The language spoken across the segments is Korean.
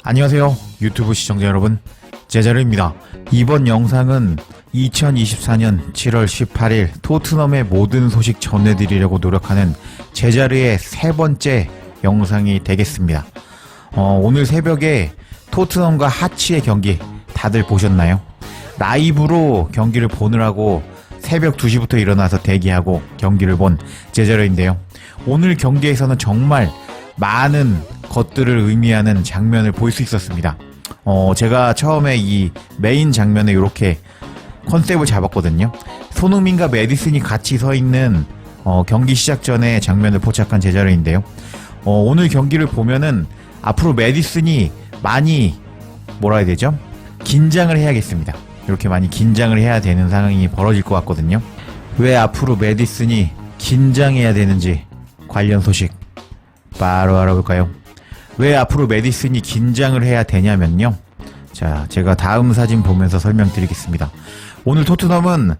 안녕하세요 유튜브 시청자 여러분, 제자르입니다. 이번 영상은 2024년 7월 18일 토트넘의 모든 소식 전해드리려고 노력하는 제자르의 세 번째 영상이 되겠습니다. 오늘 새벽에 토트넘과 하치의 경기 다들 보셨나요? 라이브로 경기를 보느라고 새벽 2시부터 일어나서 대기하고 경기를 본 제자르인데요. 오늘 경기에서는 정말 많은 것들을 의미하는 장면을 볼 수 있었습니다. 제가 처음에 이 메인 장면에 이렇게 컨셉을 잡았거든요. 손흥민과 메디슨이 같이 서 있는 경기 시작 전에 장면을 포착한 제자르인데요. 오늘 경기를 보면은 앞으로 메디슨이 많이 뭐라 해야 되죠? 긴장을 해야겠습니다. 이렇게 많이 긴장을 해야 되는 상황이 벌어질 것 같거든요. 왜 앞으로 메디슨이 긴장해야 되는지 관련 소식 바로 알아볼까요? 왜 앞으로 메디슨이 긴장을 해야 되냐면요. 자, 제가 다음 사진 보면서 설명드리겠습니다. 오늘 토트넘은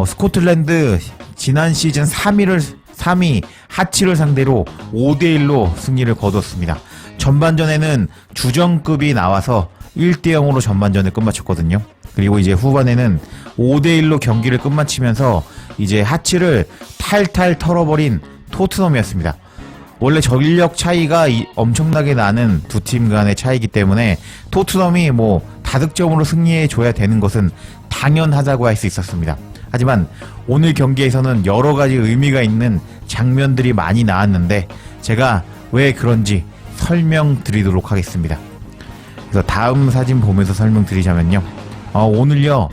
스코틀랜드 지난 시즌 3위 하치를 상대로 5대1로 승리를 거뒀습니다. 전반전에는 주전급이 나와서 1대0으로 전반전을 끝마쳤거든요. 그리고 이제 후반에는 5대1로 경기를 끝마치면서 이제 하치를 탈탈 털어버린 토트넘이었습니다. 원래 전력 차이가 엄청나게 나는 두 팀 간의 차이기 때문에 토트넘이 뭐 다득점으로 승리해 줘야 되는 것은 당연하다고 할 수 있었습니다. 하지만 오늘 경기에서는 여러 가지 의미가 있는 장면들이 많이 나왔는데 제가 왜 그런지 설명드리도록 하겠습니다. 그래서 다음 사진 보면서 설명드리자면요. 오늘요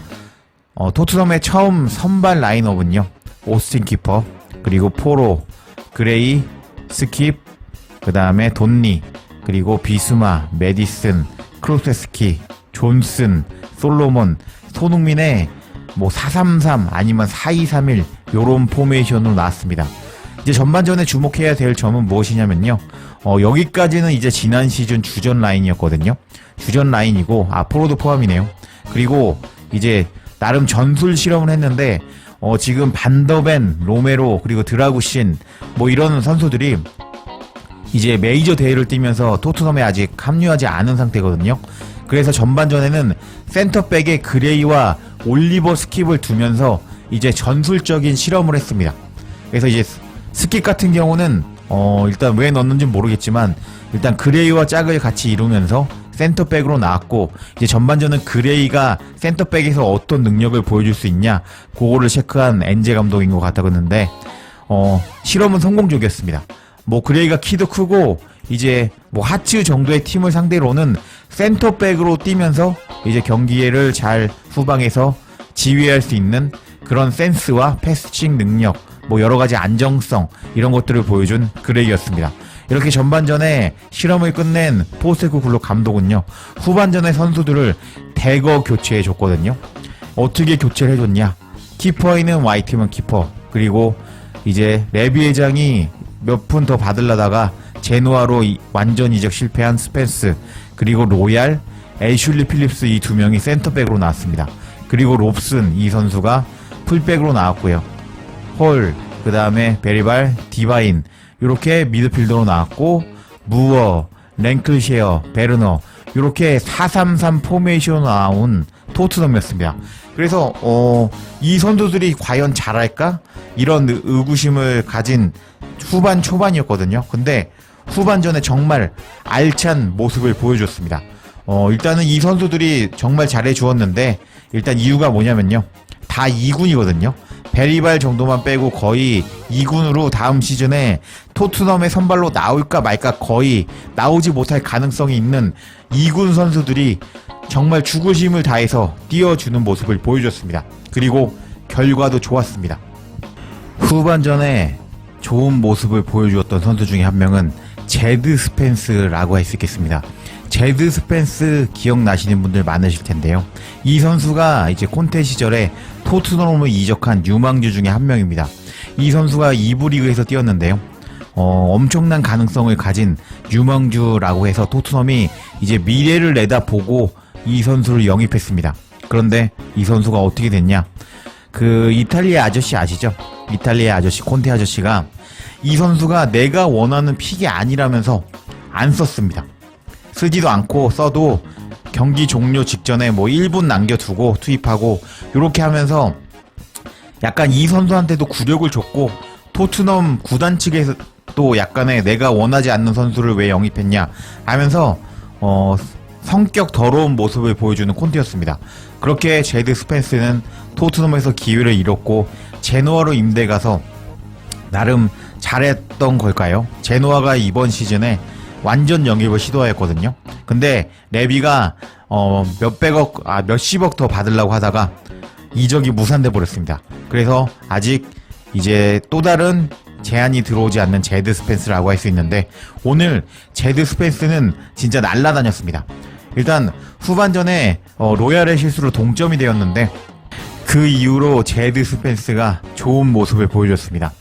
토트넘의 처음 선발 라인업은요, 오스틴 키퍼, 그리고 포로, 그레이, 스킵, 그 다음에 돈니, 그리고 비수마, 메디슨, 크루세스키, 존슨, 솔로몬, 손흥민의 뭐 4-3-3 아니면 4-2-3-1 요런 포메이션으로 나왔습니다. 이제 전반전에 주목해야 될 점은 무엇이냐면요, 여기까지는 이제 지난 시즌 주전 라인이었거든요. 주전 라인이고 앞으로도 포함이네요. 그리고 이제 나름 전술 실험을 했는데 지금 반더벤, 로메로, 그리고 드라구신 뭐 이런 선수들이 이제 메이저 대회를 뛰면서 토트넘에 아직 합류하지 않은 상태거든요. 그래서 전반전에는 센터백에 그레이와 올리버 스킵을 두면서 이제 전술적인 실험을 했습니다. 그래서 이제 스킵 같은 경우는 일단 왜 넣었는지 모르겠지만 일단 그레이와 짝을 같이 이루면서 센터백으로 나왔고, 이제 전반전은 그레이가 센터백에서 어떤 능력을 보여줄 수 있냐 그거를 체크한 엔제 감독인 것 같았는데 실험은 성공적이었습니다. 뭐 그레이가 키도 크고 이제 뭐 하츠 정도의 팀을 상대로는 센터백으로 뛰면서 이제 경기를 잘 후방에서 지휘할 수 있는 그런 센스와 패스팅 능력, 뭐 여러가지 안정성 이런 것들을 보여준 그레이였습니다. 이렇게 전반전에 실험을 끝낸 포스테코글루 감독은요, 후반전에 선수들을 대거 교체해줬거든요. 어떻게 교체를 해줬냐? 키퍼에는 화이트먼 키퍼, 그리고 이제 레비 회장이 몇 푼 더 받으려다가 제노아로 완전 이적 실패한 스펜스, 그리고 로얄, 애슐리 필립스 이 두 명이 센터백으로 나왔습니다. 그리고 롭슨 이 선수가 풀백으로 나왔고요. 홀, 그 다음에 베리발, 디바인 이렇게 미드필더로 나왔고, 무어, 랭클셰어, 베르너 이렇게 4-3-3 포메이션으로 나온 토트넘이었습니다. 그래서 이 선수들이 과연 잘할까? 이런 의구심을 가진 후반 초반이었거든요. 근데 후반전에 정말 알찬 모습을 보여줬습니다. 일단은 이 선수들이 정말 잘해주었는데, 일단 이유가 뭐냐면요, 다 2군이거든요. 베리발 정도만 빼고 거의 2군으로 다음 시즌에 토트넘의 선발로 나올까 말까 거의 나오지 못할 가능성이 있는 2군 선수들이 정말 죽으심을 다해서 뛰어주는 모습을 보여줬습니다. 그리고 결과도 좋았습니다. 후반전에 좋은 모습을 보여주었던 선수 중에 한 명은 제드 스펜스라고 할 수 있겠습니다. 제드 스펜스 기억나시는 분들 많으실 텐데요. 이 선수가 이제 콘테 시절에 토트넘을 이적한 유망주 중에 한 명입니다. 이 선수가 2부 리그에서 뛰었는데요. 엄청난 가능성을 가진 유망주라고 해서 토트넘이 이제 미래를 내다보고 이 선수를 영입했습니다. 그런데 이 선수가 어떻게 됐냐? 그 이탈리아 아저씨 아시죠? 이탈리아 아저씨, 콘테 아저씨가 이 선수가 내가 원하는 픽이 아니라면서 안 썼습니다. 쓰지도 않고 써도 경기 종료 직전에 뭐 1분 남겨두고 투입하고 이렇게 하면서 약간 이 선수한테도 굴욕을 줬고 토트넘 구단 측에서도 약간의 내가 원하지 않는 선수를 왜 영입했냐 하면서 성격 더러운 모습을 보여주는 콘테였습니다. 그렇게 제드 스펜스는 토트넘에서 기회를 잃었고 제노아로 임대 가서 나름 잘했던 걸까요? 제노아가 이번 시즌에 완전 영입을 시도하였거든요. 근데 레비가 몇십억 더 받으려고 하다가 이적이 무산돼 버렸습니다. 그래서 아직 이제 또 다른 제안이 들어오지 않는 제드 스펜스라고 할 수 있는데 오늘 제드 스펜스는 진짜 날라다녔습니다. 일단 후반전에 로얄의 실수로 동점이 되었는데 그 이후로 제드 스펜스가 좋은 모습을 보여줬습니다.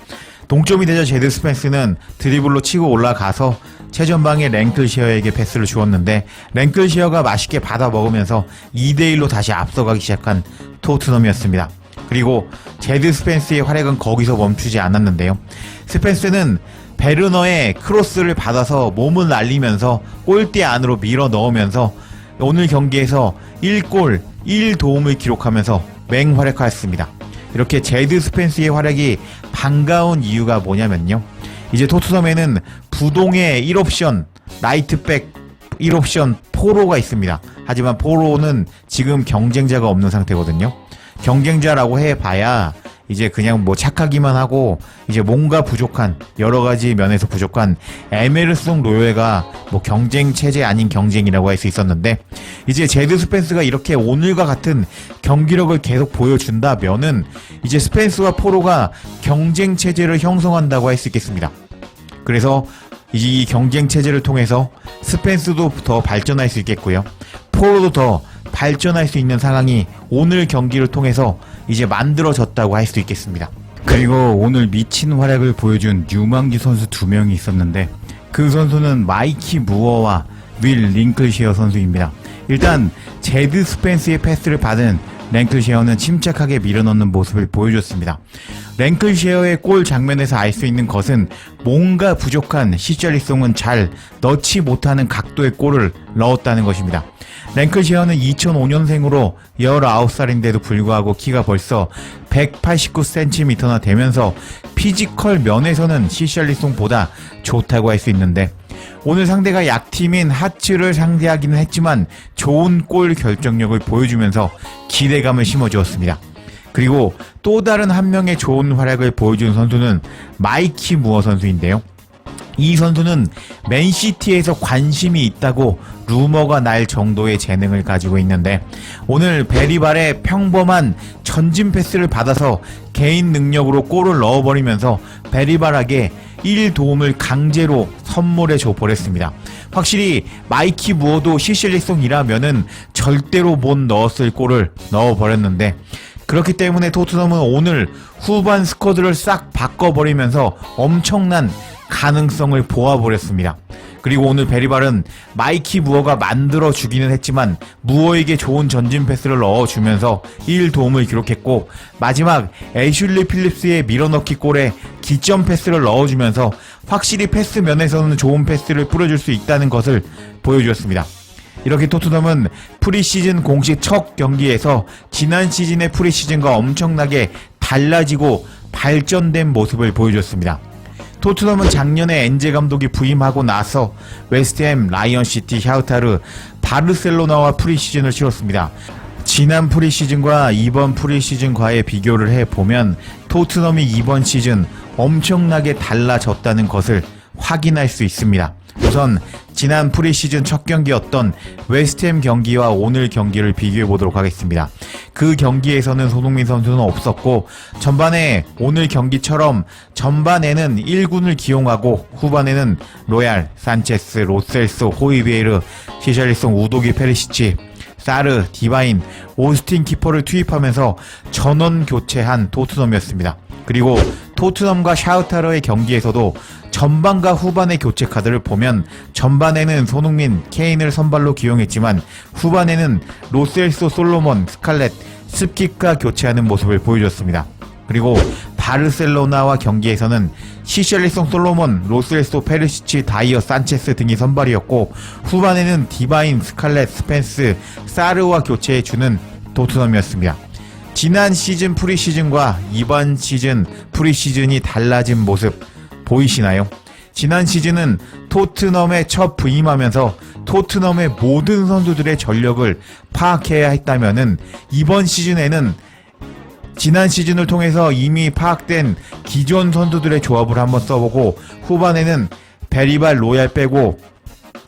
동점이 되자 제드 스펜스는 드리블로 치고 올라가서 최전방의 랭클시어에게 패스를 주었는데 랭클시어가 맛있게 받아 먹으면서 2대1로 다시 앞서가기 시작한 토트넘이었습니다. 그리고 제드 스펜스의 활약은 거기서 멈추지 않았는데요. 스펜스는 베르너의 크로스를 받아서 몸을 날리면서 골대 안으로 밀어 넣으면서 오늘 경기에서 1골 1도움을 기록하면서 맹활약하였습니다. 이렇게 제드 스펜스의 활약이 반가운 이유가 뭐냐면요. 이제 토트넘에는 부동의 1옵션, 라이트백 1옵션 포로가 있습니다. 하지만 포로는 지금 경쟁자가 없는 상태거든요. 경쟁자라고 해봐야 이제 그냥 뭐 착하기만 하고 이제 뭔가 부족한 여러가지 면에서 부족한 에메르송 로열가 뭐 경쟁 체제 아닌 경쟁이라고 할 수 있었는데 이제 제드 스펜스가 이렇게 오늘과 같은 경기력을 계속 보여준다면은 이제 스펜스와 포로가 경쟁 체제를 형성한다고 할 수 있겠습니다. 그래서 이제 이 경쟁 체제를 통해서 스펜스도 더 발전할 수 있겠고요. 포로도 더 발전할 수 있는 상황이 오늘 경기를 통해서 이제 만들어졌다고 할 수 있겠습니다. 그리고 오늘 미친 활약을 보여준 유망주 선수 2명이 있었는데 그 선수는 마이키 무어와 윌 링클시어 선수입니다. 일단 제드 스펜스의 패스를 받은 랭클시어는 침착하게 밀어넣는 모습을 보여줬습니다. 랭클시어의 골 장면에서 알 수 있는 것은 뭔가 부족한 시절리송은 잘 넣지 못하는 각도의 골을 넣었다는 것입니다. 랭클시어는 2005년생으로 19살인데도 불구하고 키가 벌써 189cm나 되면서 피지컬 면에서는 시셜리송보다 좋다고 할 수 있는데 오늘 상대가 약팀인 하츠를 상대하기는 했지만 좋은 골 결정력을 보여주면서 기대감을 심어주었습니다. 그리고 또 다른 한 명의 좋은 활약을 보여준 선수는 마이키 무어 선수인데요. 이 선수는 맨시티에서 관심이 있다고 루머가 날 정도의 재능을 가지고 있는데 오늘 베리발의 평범한 전진 패스를 받아서 개인 능력으로 골을 넣어버리면서 베리발에게 1도움을 강제로 선물해 줘버렸습니다. 확실히 마이키 무어도 시실리송이라면은 절대로 못 넣었을 골을 넣어버렸는데 그렇기 때문에 토트넘은 오늘 후반 스쿼드를 싹 바꿔버리면서 엄청난 가능성을 보아버렸습니다. 그리고 오늘 베리발은 마이키 무어가 만들어주기는 했지만 무어에게 좋은 전진 패스를 넣어주면서 1도움을 기록했고 마지막 애슐리 필립스의 밀어넣기 골에 기점 패스를 넣어주면서 확실히 패스 면에서는 좋은 패스를 뿌려줄 수 있다는 것을 보여주었습니다. 이렇게 토트넘은 프리시즌 공식 첫 경기에서 지난 시즌의 프리시즌과 엄청나게 달라지고 발전된 모습을 보여줬습니다. 토트넘은 작년에 엔제 감독이 부임하고 나서 웨스트햄, 라이언시티, 샤우타르, 바르셀로나와 프리시즌을 치렀습니다. 지난 프리시즌과 이번 프리시즌과의 비교를 해보면 토트넘이 이번 시즌 엄청나게 달라졌다는 것을 확인할 수 있습니다. 우선 지난 프리시즌 첫 경기였던 웨스트햄 경기와 오늘 경기를 비교해 보도록 하겠습니다. 그 경기에서는 손흥민 선수는 없었고 전반에 오늘 경기처럼 전반에는 1군을 기용하고 후반에는 로얄, 산체스, 로셀소, 호이비에르, 시샬리송, 우도기, 페리시치, 사르, 디바인, 오스틴 키퍼를 투입하면서 전원 교체한 토트넘이었습니다. 그리고 토트넘과 샤우타르의 경기에서도 전반과 후반의 교체 카드를 보면 전반에는 손흥민, 케인을 선발로 기용했지만 후반에는 로셀소, 솔로몬, 스칼렛, 스킵과 교체하는 모습을 보여줬습니다. 그리고 바르셀로나와 경기에서는 시셜리송 솔로몬, 로스레소 페르시치, 다이어 산체스 등이 선발이었고 후반에는 디바인, 스칼렛, 스펜스, 사르와 교체해주는 토트넘이었습니다. 지난 시즌 프리시즌과 이번 시즌 프리시즌이 달라진 모습 보이시나요? 지난 시즌은 토트넘에 첫 부임하면서 토트넘의 모든 선수들의 전력을 파악해야 했다면은 이번 시즌에는 지난 시즌을 통해서 이미 파악된 기존 선수들의 조합을 한번 써보고 후반에는 베리발, 로얄 빼고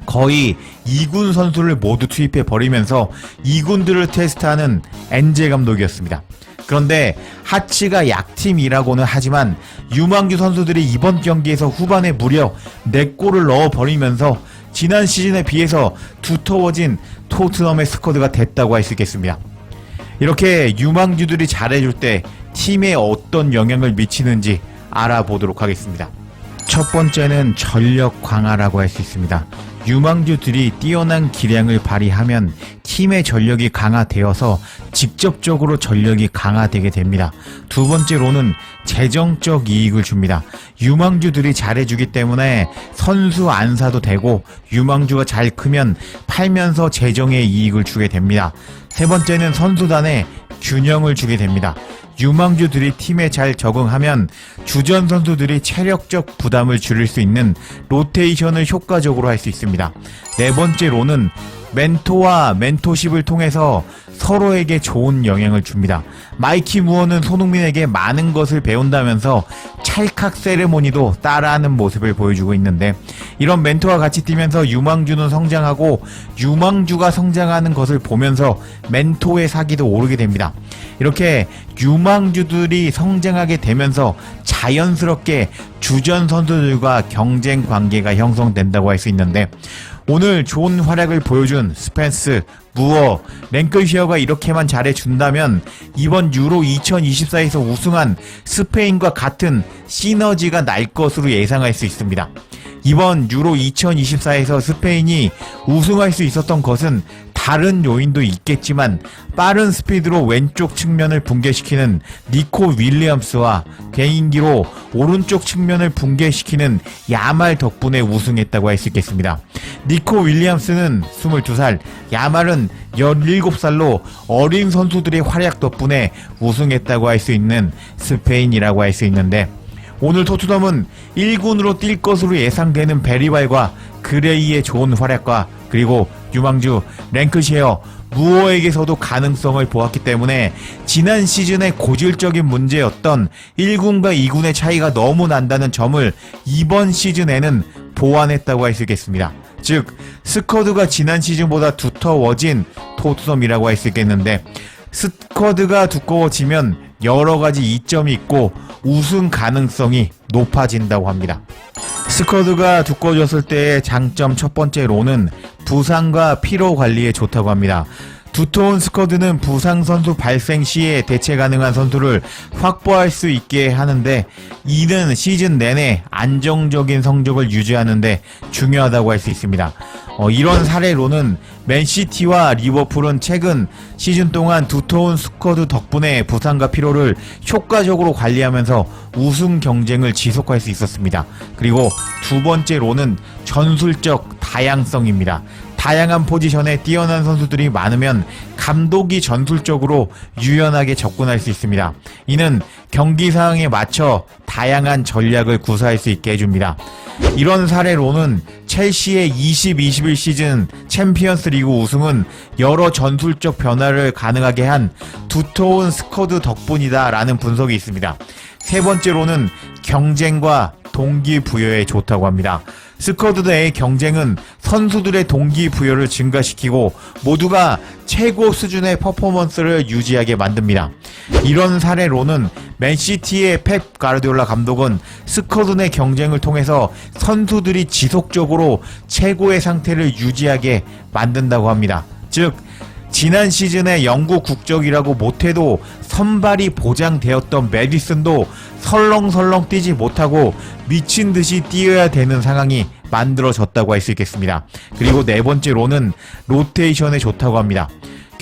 거의 2군 선수를 모두 투입해 버리면서 2군들을 테스트하는 엔젤 감독이었습니다. 그런데 하치가 약팀이라고는 하지만 유망주 선수들이 이번 경기에서 후반에 무려 4골을 넣어버리면서 지난 시즌에 비해서 두터워진 토트넘의 스쿼드가 됐다고 할 수 있겠습니다. 이렇게 유망주들이 잘해줄 때 팀에 어떤 영향을 미치는지 알아보도록 하겠습니다. 첫 번째는 전력 강화라고 할 수 있습니다. 유망주들이 뛰어난 기량을 발휘하면 팀의 전력이 강화되어서 직접적으로 전력이 강화되게 됩니다. 두 번째로는 재정적 이익을 줍니다. 유망주들이 잘해주기 때문에 선수 안 사도 되고 유망주가 잘 크면 팔면서 재정의 이익을 주게 됩니다. 세 번째는 선수단에 균형을 주게 됩니다. 유망주들이 팀에 잘 적응하면 주전 선수들이 체력적 부담을 줄일 수 있는 로테이션을 효과적으로 할 수 있습니다. 네 번째로는 멘토와 멘토십을 통해서 서로에게 좋은 영향을 줍니다. 마이키 무어는 손흥민에게 많은 것을 배운다면서 찰칵 세레모니도 따라하는 모습을 보여주고 있는데 이런 멘토와 같이 뛰면서 유망주는 성장하고 유망주가 성장하는 것을 보면서 멘토의 사기도 오르게 됩니다. 이렇게 유망주들이 성장하게 되면서 자연스럽게 주전 선수들과 경쟁 관계가 형성된다고 할 수 있는데 오늘 좋은 활약을 보여준 스펜스, 무어, 랭클시어가 이렇게만 잘해준다면 이번 유로 2024에서 우승한 스페인과 같은 시너지가 날 것으로 예상할 수 있습니다. 이번 유로 2024에서 스페인이 우승할 수 있었던 것은 다른 요인도 있겠지만 빠른 스피드로 왼쪽 측면을 붕괴시키는 니코 윌리엄스와 개인기로 오른쪽 측면을 붕괴시키는 야말 덕분에 우승했다고 할 수 있겠습니다. 니코 윌리엄스는 22살, 야말은 17살로 어린 선수들의 활약 덕분에 우승했다고 할 수 있는 스페인이라고 할 수 있는데 오늘 토트넘은 1군으로 뛸 것으로 예상되는 베리발과 그레이의 좋은 활약과 그리고 유망주 랭크시어 무어에게서도 가능성을 보았기 때문에 지난 시즌의 고질적인 문제였던 1군과 2군의 차이가 너무 난다는 점을 이번 시즌에는 보완했다고 할 수 있겠습니다. 즉 스쿼드가 지난 시즌보다 두터워진 토트넘이라고 할 수 있겠는데 스쿼드가 두꺼워지면 여러가지 이점이 있고 우승 가능성이 높아진다고 합니다. 스쿼드가 두꺼워졌을 때의 장점 첫 번째로는 부상과 피로 관리에 좋다고 합니다. 두터운 스쿼드는 부상 선수 발생 시에 대체 가능한 선수를 확보할 수 있게 하는데 이는 시즌 내내 안정적인 성적을 유지하는데 중요하다고 할 수 있습니다. 이런 사례로는 맨시티와 리버풀은 최근 시즌 동안 두터운 스쿼드 덕분에 부상과 피로를 효과적으로 관리하면서 우승 경쟁을 지속할 수 있었습니다. 그리고 두 번째로는 전술적 다양성입니다. 다양한 포지션에 뛰어난 선수들이 많으면 감독이 전술적으로 유연하게 접근할 수 있습니다. 이는 경기 상황에 맞춰 다양한 전략을 구사할 수 있게 해줍니다. 이런 사례로는 첼시의 20-21 시즌 챔피언스 리그 우승은 여러 전술적 변화를 가능하게 한 두터운 스쿼드 덕분이다 라는 분석이 있습니다. 세 번째로는 경쟁과 동기부여에 좋다고 합니다. 스쿼드 내의 경쟁은 선수들의 동기부여를 증가시키고 모두가 최고 수준의 퍼포먼스를 유지하게 만듭니다. 이런 사례로는 맨시티의 펩 가르디올라 감독은 스쿼드 내 경쟁을 통해서 선수들이 지속적으로 최고의 상태를 유지하게 만든다고 합니다. 즉 지난 시즌에 영국 국적이라고 못해도 선발이 보장되었던 메디슨도 설렁설렁 뛰지 못하고 미친듯이 뛰어야 되는 상황이 만들어졌다고 할 수 있겠습니다. 그리고 네 번째로는 로테이션에 좋다고 합니다.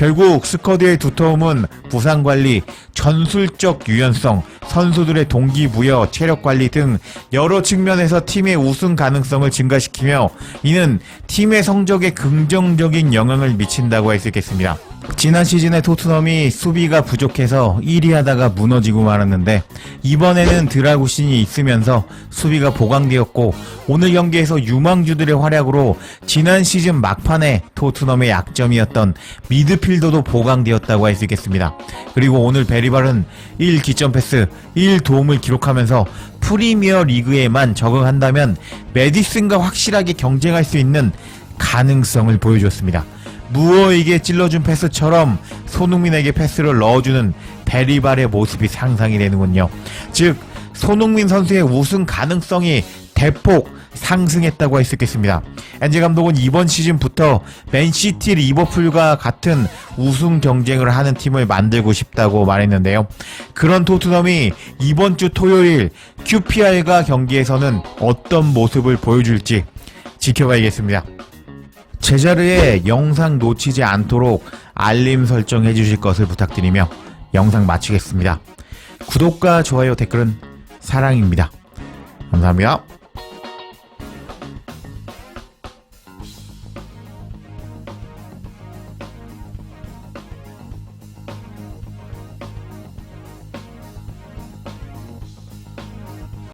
결국 스쿼드의 두터움은 부상관리, 전술적 유연성, 선수들의 동기부여, 체력관리 등 여러 측면에서 팀의 우승 가능성을 증가시키며 이는 팀의 성적에 긍정적인 영향을 미친다고 할 수 있겠습니다. 지난 시즌에 토트넘이 수비가 부족해서 1위 하다가 무너지고 말았는데 이번에는 드라구신이 있으면서 수비가 보강되었고 오늘 경기에서 유망주들의 활약으로 지난 시즌 막판에 토트넘의 약점이었던 미드필더도 보강되었다고 할 수 있겠습니다. 그리고 오늘 베리발은 1 기점 패스, 1 도움을 기록하면서 프리미어 리그에만 적응한다면 메디슨과 확실하게 경쟁할 수 있는 가능성을 보여줬습니다. 무어에게 찔러준 패스처럼 손흥민에게 패스를 넣어주는 베리발의 모습이 상상이 되는군요. 즉 손흥민 선수의 우승 가능성이 대폭 상승했다고 할 수 있겠습니다. 엔제 감독은 이번 시즌부터 맨시티, 리버풀과 같은 우승 경쟁을 하는 팀을 만들고 싶다고 말했는데요. 그런 토트넘이 이번 주 토요일 QPR과 경기에서는 어떤 모습을 보여줄지 지켜봐야겠습니다. 제자르의 영상 놓치지 않도록 알림 설정해 주실 것을 부탁드리며 영상 마치겠습니다. 구독과 좋아요, 댓글은 사랑입니다. 감사합니다.